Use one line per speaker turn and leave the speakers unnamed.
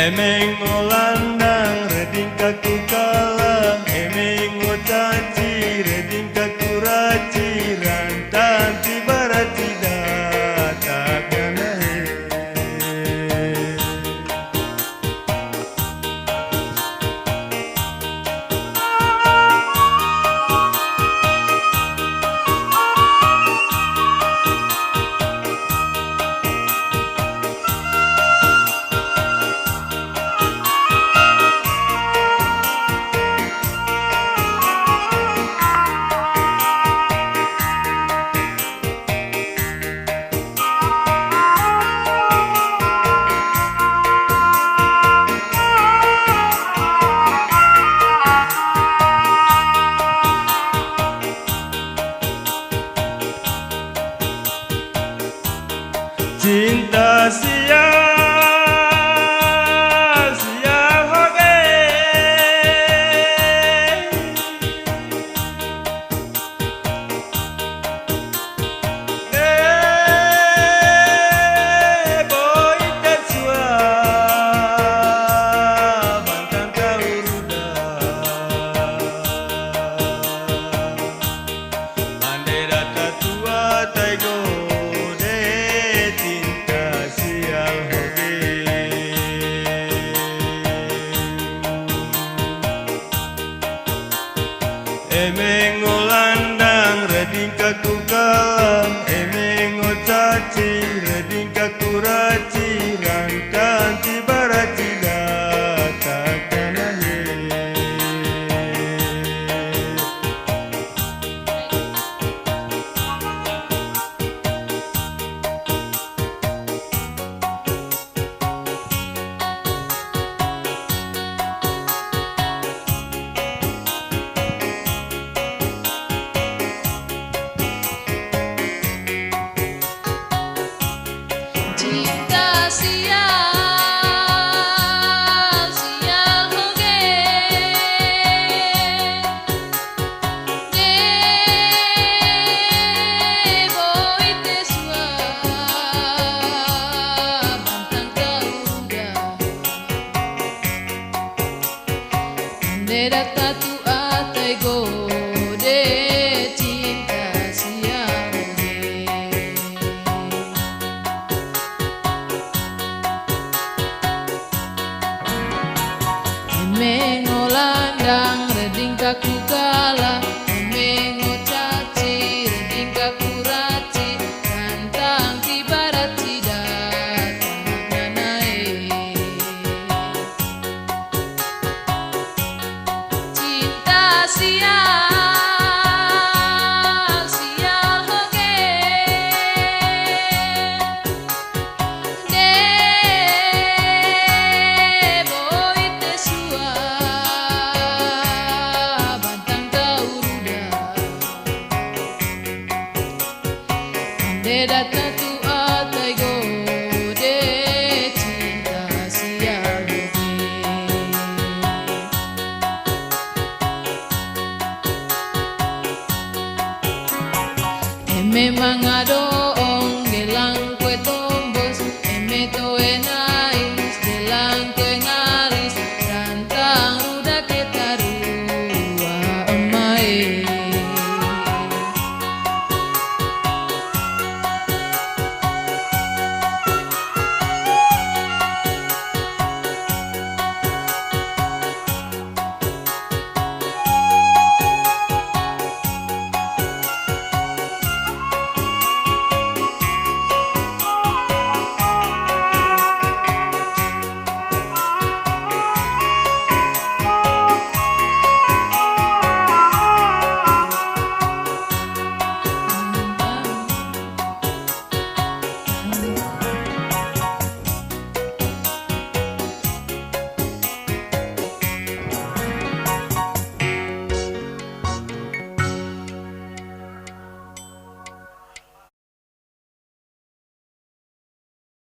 Emeng ngolandang reding kaku kalah, emeng ngocaci reding kaku raci, rantang tibara tidak takkan cinta sial, sial hoge. Boy tersua, bantang kauruda. Bandera tatua taigo. Emeng ngolandang reding kaku kalah, emeng ngocaci reding kaku raci, rantang tibara tidak takkan
cinta sial, sial hoge. Boy tersua, bantang kauruda. Bandera tatua taigo de cinta sial hoge. Emeng ngolandang reding kaku kalah, emeng ngocaci reding kaku raci, rantang tibara tidak takkan naik. Cinta sial, sial hoge. Boy tersua, bantang kauruda. Bandera tatua